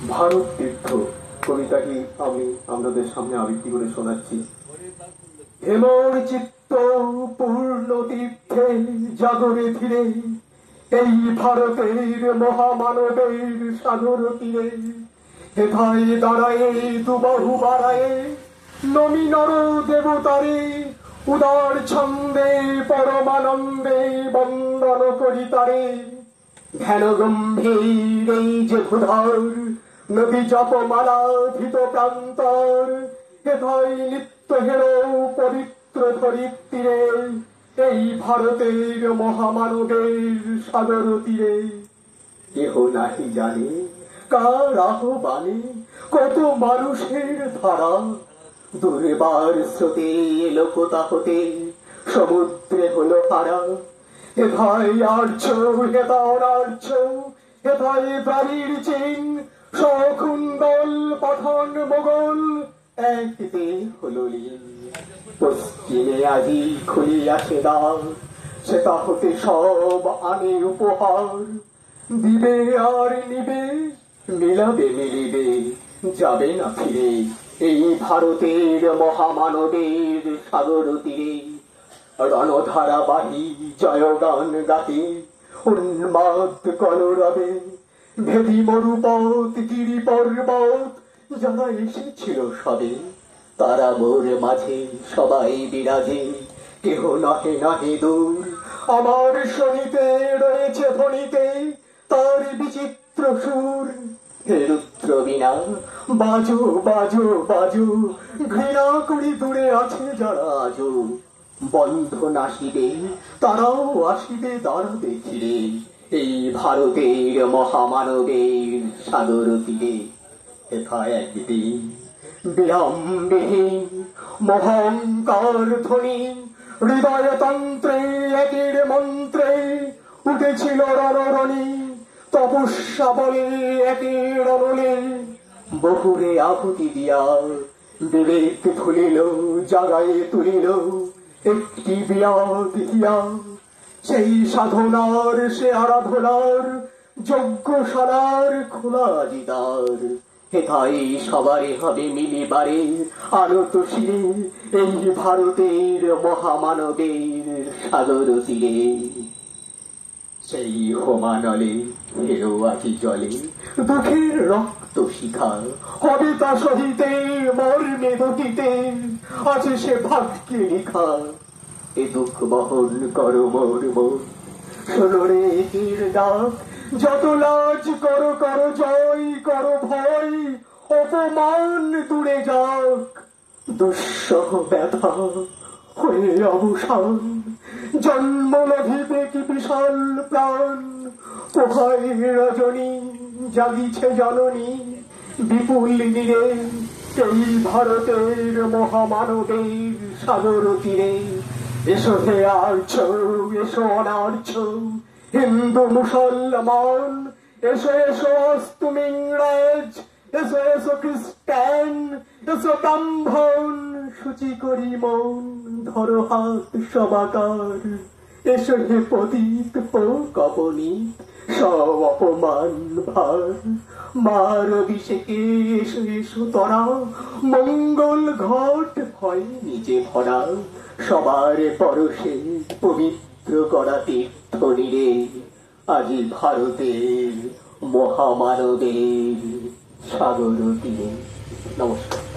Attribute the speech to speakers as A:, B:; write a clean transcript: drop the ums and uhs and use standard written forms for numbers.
A: ভারত তীর্থ কবিতাটি আমি আপনাদের সামনে আবৃত্তি করে শোনাচ্ছি। হেমর চিত্ত পূর্ণ তীর্থে জাগরে ধীরে এই ভারতের মহামানবের সাগর তীরে হেথায় দাঁড়ায় দুবাহু বাড়ায় নমি নর দেবতারে উদার ছন্দে পরমানন্দে বন্দন করি তারে। ধ্যান গম্ভীর এই যে ভূধর নদী জপমালা ধৃত প্রান্তর হেথায় নিত্য হেরো পবিত্র ধরিত্রীরে এই ভারতের মহামানবের সাগর তীরে। কেহ নাহি জানে কার আহ্বানে কত মানুষের ধারা দুর্বার স্রোতে এলো কোথা হতে সমুদ্রে হলো হারা। হেথায় আর্য হেথা অনার্য হেথায় প্রাণীর চিন সকুন্দল পাঠান মোগল একতে হলো লীন। পশ্চিমে আজি খুলিয়াছে দ্বার সেটা হতে সব আনে উপহার দিবে আর নিবে মিলাবে মিলিবে যাবে না ফিরে এই ভারতের মহামানবের সাগর তীরে। রণধারাবাহী জয়গান গাতে উন্মাদ কলরবে ভেদি মরুপথ গিরি পর্বত যারা এসেছিল সবে তারা মোর মাঝে সবাই বিরাজে কেহ নহে নহে দূর আমার শনিতে রয়েছে ধ্বনিতে তার বিচিত্র সুর। হে রুদ্র বীণা বাজো বাজো বাজো ঘৃণা করি দূরে আছে যারা আজো বন্ধন আসিবে তারাও আসিবে দাঁড়াবে ফিরে এই ভারতের মহামানবের সাগর তীরে। হেথায় একদিন বিরামবিহীন মহঙ্কার ধ্বনি হৃদয়তন্ত্রে একের মন্ত্রে উঠেছিল রণরণী তপস্যা বলে একের অনলে বহুরে আহুতি দিয়া বিবেক ধুলিল জাগায় তুলিল একটি বিয়াদ হিয়া সেই সাধনার সে আরাধনার যজ্ঞশালার খোলা জিদার। হেথায় সবারে হবে মিলিবারে আনত শিরে এই ভারতের মহামানবের সাগর তীরে। সেই হোমানলে হেরো আজি জলে দুঃখের রক্ত শিখা হবে তা সহিতে মর্মে দুটিতে আছে সে ভাগ্যে লিখা। এ দুঃখ বহন করো মোর মন শোনো রে একের ডাক যত লাজ করো করো জয় করো ভয় অপমান দূরে যাক দুঃসহ ব্যথা হয়ে অবসান জন্ম লভিবে কি বিশাল প্রাণ। কোথায় রজনী জাগিছে জননী বিপুল নীরে এই ভারতের মহামানবের সাগর তীরে। এসো হে আর্য এসো অনার্য হিন্দু মুসলমান এসো এসো অস্তুম ইংরেজ এসো এসো খ্রিস্টান এসো ব্রাহ্মণ সূচি করি মন ধরো হাত সবাকার। এসো হে পতিত কপনি সব অপমান ভার মার অভিষেকে এসো এসো তরা মঙ্গল ঘট হয় নিজে ভরা সবার পরশে পবিত্র করা তীর্থ নীরে আজি ভারতের মহামানবের সাগর তীরে। নমস্কার।